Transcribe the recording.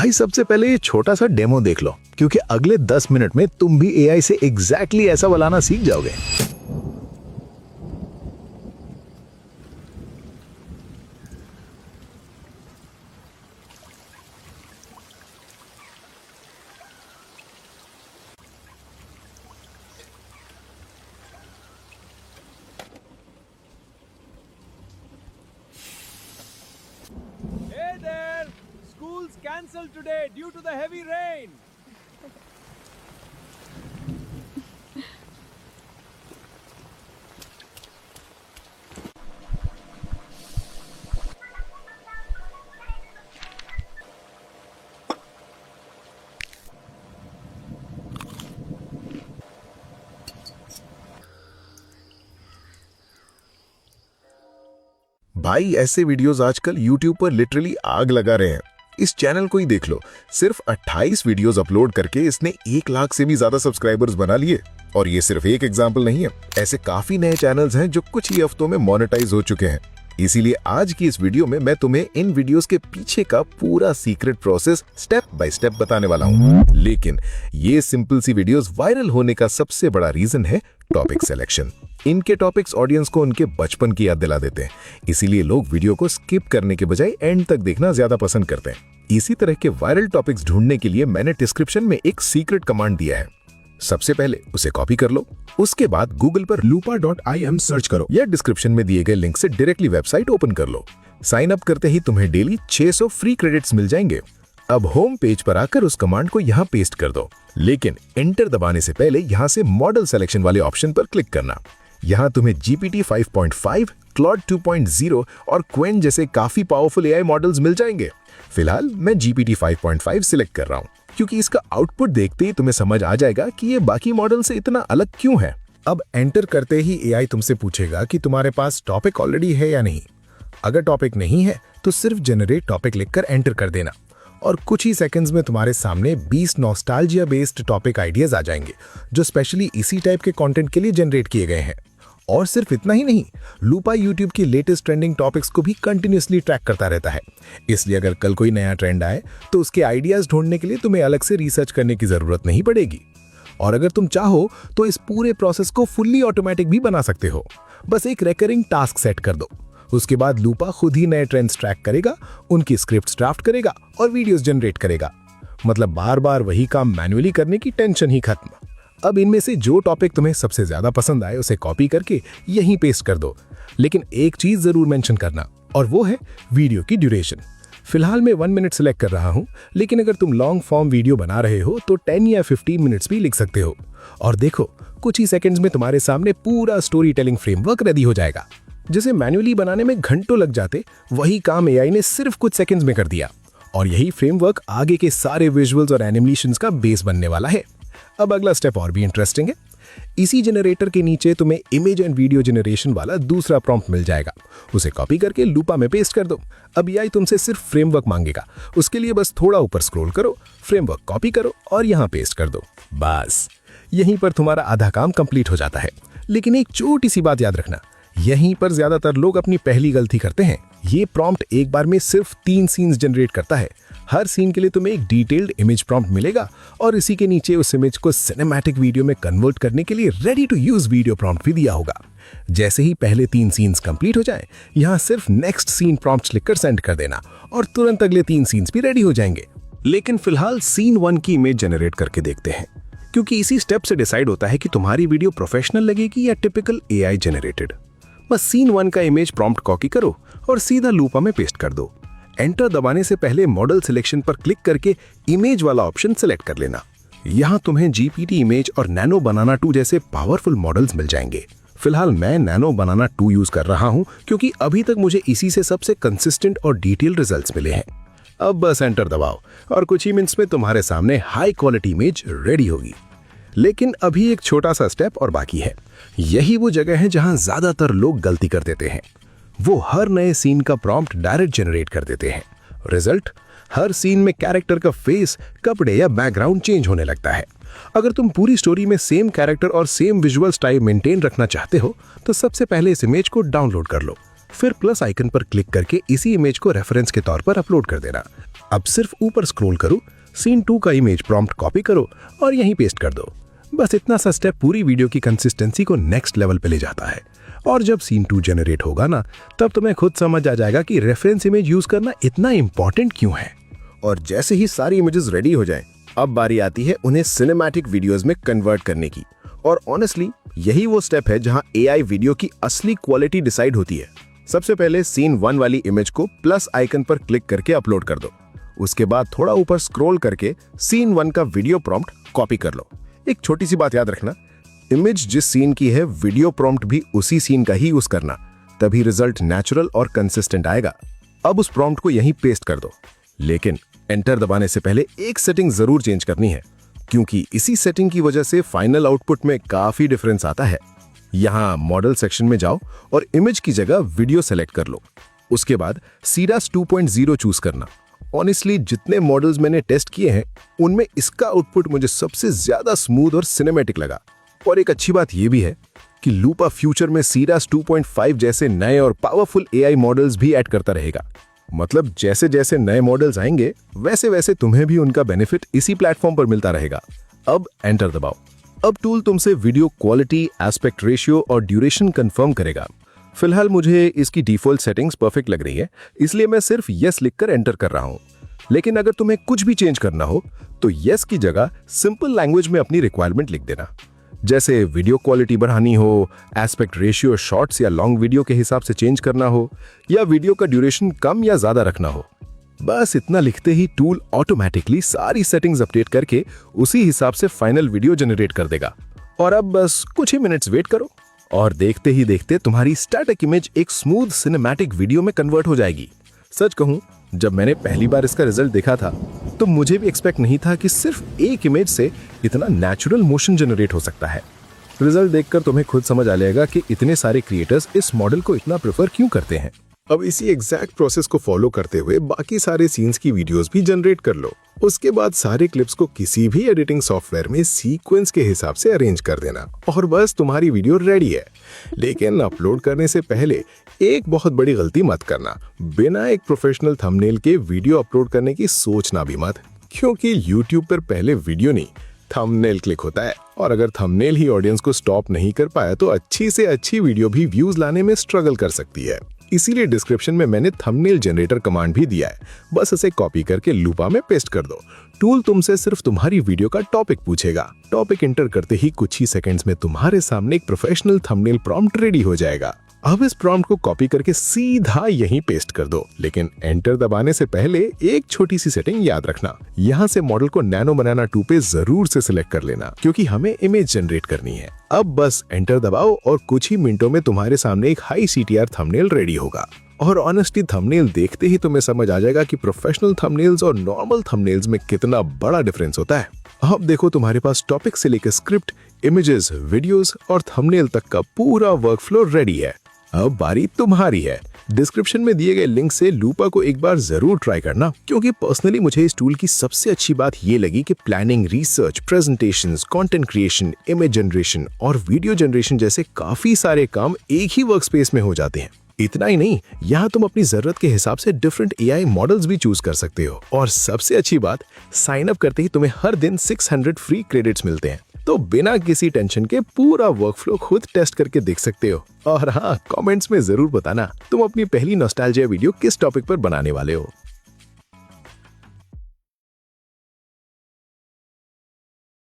भाई सबसे पहले ये छोटा सा डेमो देख लो, क्योंकि अगले 10 मिनट में तुम भी एआई से एग्जैक्टली ऐसा बनाना सीख जाओगे। Hey there! School's cancelled today due to the heavy rain. भाई ऐसे वीडियोस आजकल YouTube पर लिटरली आग लगा रहे हैं। इस चैनल को ही देख लो, सिर्फ 28 वीडियोस अपलोड करके इसने 1 लाख से भी ज्यादा सब्सक्राइबर्स बना लिए। और ये सिर्फ एक एग्जाम्पल नहीं है, ऐसे काफी नए चैनल्स हैं जो कुछ ही हफ्तों में मोनेटाइज हो चुके हैं। इसीलिए आज की इस वीडियो में मैं तुम्हें इन वीडियोस के पीछे का पूरा secret process step by step बताने वाला हूँ। लेकिन ये सिंपल सी वीडियोस वायरल होने का सबसे बड़ा रीजन है टॉपिक सिलेक्शन। इनके टॉपिक्स ऑडियंस को उनके बचपन की याद दिला देते हैं, इसीलिए लोग वीडियो को स्किप करने के बजाय एंड तक देखना ज्यादा पसंद करते हैं। इसी तरह के वायरल टॉपिक्स ढूंढने के लिए मैंने डिस्क्रिप्शन में एक सीक्रेट कमांड दिया है। सबसे पहले उसे कॉपी कर लो, उसके बाद गूगल पर lupa.im सर्च करो या डिस्क्रिप्शन में दिए गए लिंक से डायरेक्टली वेबसाइट ओपन कर लो। साइन अप करते ही तुम्हें डेली 600 फ्री क्रेडिट्स मिल जाएंगे। अब होम पेज पर आकर उस कमांड को यहाँ पेस्ट कर दो, लेकिन एंटर दबाने से पहले यहाँ से मॉडल सिलेक्शन वाले ऑप्शन पर क्लिक करना। यहाँ तुम्हें GPT 5.5, Claude 2.0 और Qwen जैसे काफी पावरफुल एआई मॉडल्स मिल जाएंगे। फिलहाल मैं GPT 5.5 सिलेक्ट कर रहा हूँ, क्योंकि इसका आउटपुट देखते ही तुम्हें समझ आ जाएगा कि ये बाकी मॉडल से इतना अलग क्यों है। अब एंटर करते ही एआई तुमसे पूछेगा कि तुम्हारे पास टॉपिक ऑलरेडी है या नहीं। अगर टॉपिक नहीं है तो सिर्फ जनरेट टॉपिक लिखकर एंटर कर देना और कुछ ही सेकंड्स में तुम्हारे सामने 20 नॉस्टैल्जिया बेस्ड टॉपिक आइडियाज आ जाएंगे, जो स्पेशली इसी टाइप के कंटेंट के लिए जनरेट किए गए हैं। और सिर्फ इतना ही नहीं, लूपा यूट्यूब की लेटेस्ट ट्रेंडिंग टॉपिक्स को भी कंटिन्यूअसली ट्रैक करता रहता है। इसलिए अगर कल कोई नया ट्रेंड आए तो उसके आइडियाज ढूंढने के लिए तुम्हें अलग से रिसर्च करने की जरूरत नहीं पड़ेगी। और अगर तुम चाहो तो इस पूरे प्रोसेस को फुल्ली ऑटोमेटिक भी बना सकते हो। बस एक रिकरिंग टास्क सेट कर दो, उसके बाद लूपा खुद ही नए ट्रेंड्स ट्रैक करेगा, उनकी स्क्रिप्ट ड्राफ्ट करेगा और वीडियोस जनरेट करेगा। मतलब बार बार वही काम मैन्युअली करने की टेंशन ही खत्म। अब इनमें से जो टॉपिक तुम्हें सबसे ज्यादा पसंद आए उसे कॉपी करके यहीं पेस्ट कर दो। लेकिन एक चीज जरूर मेंशन करना, और वो है वीडियो की ड्यूरेशन। फिलहाल मैं 1 मिनट सेलेक्ट कर रहा हूं, लेकिन अगर तुम लॉन्ग फॉर्म वीडियो बना रहे हो तो 10 या 15 मिनट्स भी लिख सकते हो। और देखो, कुछ ही सेकंड्स में तुम्हारे सामने पूरा स्टोरी टेलिंग फ्रेमवर्क रेडी हो जाएगा। जिसे मैन्युअली बनाने में घंटों लग जाते, वही काम एआई ने सिर्फ कुछ सेकंड्स में कर दिया। और यही फ्रेमवर्क आगे के सारे विजुअल्स और एनिमेशंस का बेस बनने वाला है। अब अगला स्टेप और भी इंटरेस्टिंग है। इसी जनरेटर के नीचे तुम्हें इमेज एंड वीडियो जनरेशन वाला दूसरा प्रॉम्प्ट मिल जाएगा। उसे कॉपी करके लूपा में पेस्ट कर दो। अब एआई तुमसे सिर्फ फ्रेमवर्क मांगेगा। उसके लिए बस थोड़ा ऊपर स्क्रॉल करो, फ्रेमवर्क कॉपी करो और यहाँ पेस्ट कर दो। बस यहीं पर तुम्हारा आधा काम कंप्लीट हो जाता है। लेकिन एक छोटी सी बात याद रखना, यहीं पर ज्यादातर लोग अपनी पहली गलती करते हैं। ये प्रॉम्प्ट एक बार में सिर्फ 3 सीन्स जनरेट करता है। हर सीन के लिए तुम्हें एक डिटेल्ड इमेज प्रॉम्प्ट मिलेगा और इसी के नीचे उस इमेज को सिनेमैटिक वीडियो में कन्वर्ट करने के लिए ready to use video prompt भी दिया होगा। जैसे ही पहले 3 सीन्स कंप्लीट हो जाएं, यहाँ सिर्फ नेक्स्ट सीन प्रॉम्प्ट लिखकर सेंड कर देना और तुरंत अगले 3 सीन्स भी रेडी हो जाएंगे। लेकिन फिलहाल सीन 1 की इमेज जनरेट करके देखते हैं, क्योंकि इसी स्टेप से डिसाइड होता है कि तुम्हारी वीडियो प्रोफेशनल लगेगी या टिपिकल एआई जनरेटेड। बस सीन 1 का इमेज प्रॉम्प्ट कॉपी करो और सीधा लूपा में पेस्ट कर दो। एंटर दबाने से पहले मॉडल सिलेक्शन पर क्लिक करके इमेज वाला ऑप्शन सिलेक्ट कर लेना। यहाँ तुम्हें GPT इमेज और नैनो बनाना 2 जैसे पावरफुल मॉडल्स मिल जाएंगे। फिलहाल मैं नैनो बनाना 2 यूज कर रहा हूँ, क्योंकि अभी तक मुझे इसी से सबसे कंसिस्टेंट और डिटेल रिजल्ट्स मिले हैं। अब बस एंटर दबाओ और कुछ ही मिनट्स में तुम्हारे सामने हाई क्वालिटी इमेज रेडी होगी। लेकिन अभी एक छोटा सा स्टेप और बाकी है। यही वो जगह है जहां ज्यादातर लोग गलती कर देते हैं। वो हर नए सीन का प्रॉम्प्ट डायरेक्ट जनरेट कर देते हैं। रिजल्ट, हर सीन में कैरेक्टर का फेस, कपड़े या बैकग्राउंड चेंज होने लगता है। अगर तुम पूरी स्टोरी में सेम कैरेक्टर और सेम विजुअल स्टाइल मेंटेन रखना चाहते हो तो सबसे पहले इस इमेज को डाउनलोड कर लो। फिर प्लस आइकन पर क्लिक करके इसी इमेज को रेफरेंस के तौर पर अपलोड कर देना। अब सिर्फ ऊपर स्क्रॉल करो, सीन 2 का इमेज प्रॉम्प्ट कॉपी करो और यहीं पेस्ट कर दो। बस इतना सा स्टेप पूरी वीडियो की कंसिस्टेंसी को नेक्स्ट लेवल पे ले जाता है। और जब सीन 2 जनरेट होगा ना, तब तुम्हें खुद समझ आ जाएगा कि रेफरेंस इमेज यूज करना इतना इंपॉर्टेंट क्यों है। और जैसे ही सारी इमेजेस रेडी हो जाएं, अब बारी आती है उन्हें सिनेमैटिक वीडियोस में कन्वर्ट करने की। और ऑनेस्टली यही वो स्टेप है जहां एआई वीडियो की असली क्वालिटी डिसाइड होती है। सबसे पहले सीन 1 वाली इमेज को प्लस आइकन पर क्लिक करके अपलोड कर दो। उसके बाद थोड़ा ऊपर स्क्रॉल करके सीन 1 का वीडियो प्रॉम्प्ट कॉपी कर लो। एक छोटी सी बात याद रखना, इमेज जिस सीन की है वीडियो प्रॉम्प्ट भी उसी सीन का ही यूज करना, तभी रिजल्ट नेचुरल और कंसिस्टेंट आएगा। अब उस प्रॉम्प्ट को यहीं पेस्ट कर दो, लेकिन एंटर दबाने से पहले एक सेटिंग जरूर चेंज करनी है, क्योंकि इसी सेटिंग की वजह से फाइनल आउटपुट में काफी डिफरेंस आता है। यहां मॉडल सेक्शन में जाओ और इमेज की जगह वीडियो सेलेक्ट कर लो। उसके बाद CDAS 2.0 चूज करना। ऑनेस्टली जितने मॉडल्स मैंने टेस्ट किए हैं, उनमें इसका आउटपुट मुझे सबसे ज्यादा स्मूथ और सिनेमैटिक लगा। और एक अच्छी बात यह भी है कि लूपा फ्यूचर में CDAS 2.5 जैसे नए और पावरफुल AI मॉडल्स भी ऐड करता रहेगा। मतलब जैसे जैसे नए मॉडल्स आएंगे, वैसे वैसे तुम्हें भी उनका बेनिफिट इसी प्लेटफॉर्म पर मिलता रहेगा। अब एंटर दबाओ। अब टूल तुमसे वीडियो क्वालिटी, एस्पेक्ट रेशियो और ड्यूरेशन कंफर्म करेगा। फिलहाल मुझे इसकी डिफॉल्ट सेटिंग्स परफेक्ट लग रही है, इसलिए मैं सिर्फ यस लिखकर एंटर कर रहा हूं। लेकिन अगर तुम्हें कुछ भी चेंज करना हो तो यस की जगह सिंपल लैंग्वेज में अपनी रिक्वायरमेंट लिख देना। जैसे वीडियो क्वालिटी बढ़ानी हो, एस्पेक्ट रेशियो शॉर्ट्स या लॉन्ग वीडियो के हिसाब से चेंज करना हो, या वीडियो का ड्यूरेशन कम या ज्यादा रखना हो। बस इतना लिखते ही टूल ऑटोमेटिकली सारी सेटिंग्स अपडेट करके उसी हिसाब से फाइनल वीडियो जनरेट कर देगा। और अब बस कुछ ही मिनट्स वेट करो और देखते ही देखते तुम्हारी स्टैटिक इमेज एक स्मूथ सिनेमैटिक वीडियो में कन्वर्ट हो जाएगी। सच कहूं, जब मैंने पहली बार इसका रिजल्ट देखा था तो मुझे भी एक्सपेक्ट नहीं था कि सिर्फ एक इमेज से इतना नेचुरल मोशन जनरेट हो सकता है। रिजल्ट देखकर तुम्हें खुद समझ आ जाएगा कि इतने सारे क्रिएटर्स इस मॉडल को इतना प्रेफर क्यों करते हैं। अब इसी एग्जैक्ट प्रोसेस को फॉलो करते हुए बाकी सारे सीन्स की वीडियोस भी जनरेट कर लो। उसके बाद सारे क्लिप्स को किसी भी एडिटिंग सॉफ्टवेयर में सीक्वेंस के हिसाब से अरेंज कर देना और बस तुम्हारी वीडियो रेडी है। लेकिन अपलोड करने से पहले एक बहुत बड़ी गलती मत करना, बिना एक प्रोफेशनल थंबनेल के वीडियो अपलोड करने की सोचना भी मत, क्योंकि YouTube पर पहले वीडियो नहीं थंबनेल क्लिक होता है, और अगर थंबनेल ही ऑडियंस को स्टॉप नहीं कर पाया तो अच्छी से अच्छी वीडियो भी व्यूज लाने में स्ट्रगल कर सकती है। इसीलिए डिस्क्रिप्शन में मैंने थंबनेल जनरेटर कमांड भी दिया है, बस इसे कॉपी करके लूपा में पेस्ट कर दो। टूल तुमसे सिर्फ तुम्हारी वीडियो का टॉपिक पूछेगा। टॉपिक एंटर करते ही कुछ ही सेकंड्स में तुम्हारे सामने एक प्रोफेशनल थंबनेल प्रॉम्प्ट रेडी हो जाएगा। अब इस प्रॉम्प्ट को कॉपी करके सीधा यहीं पेस्ट कर दो, लेकिन एंटर दबाने से पहले एक छोटी सी सेटिंग याद रखना। यहाँ से मॉडल को नैनो बनाना 2 पे जरूर से सिलेक्ट कर लेना, क्योंकि हमें इमेज जनरेट करनी है। अब बस एंटर दबाओ और कुछ ही मिनटों में तुम्हारे सामने एक हाई CTR थंबनेल रेडी होगा। और ऑनेस्टली थंबनेल देखते ही तुम्हें समझ आ जाएगा कि प्रोफेशनल थंबनेल्स और नॉर्मल थंबनेल्स में कितना बड़ा डिफरेंस होता है। अब देखो, तुम्हारे पास टॉपिक से लेकर स्क्रिप्ट, इमेजेस, वीडियोस और थंबनेल तक का पूरा वर्कफ्लो रेडी है। अब बारी तुम्हारी है। डिस्क्रिप्शन में दिए गए लिंक से लूपा को एक बार जरूर ट्राई करना, क्योंकि पर्सनली मुझे इस टूल की सबसे अच्छी बात ये लगी कि planning, research, presentations, content creation, image generation और वीडियो जनरेशन जैसे काफी सारे काम एक ही वर्क स्पेस में हो जाते हैं। इतना ही नहीं, यहाँ तुम अपनी जरूरत के हिसाब से डिफरेंट AI मॉडल्स भी चूज कर सकते हो। और सबसे अच्छी बात, साइन अप करते ही तुम्हें हर दिन 600 फ्री क्रेडिट्स मिलते हैं, तो बिना किसी टेंशन के पूरा वर्कफ्लो खुद टेस्ट करके देख सकते हो। और हाँ, कमेंट्स में जरूर बताना तुम अपनी पहली नॉस्टैल्जिया वीडियो किस टॉपिक पर बनाने वाले हो।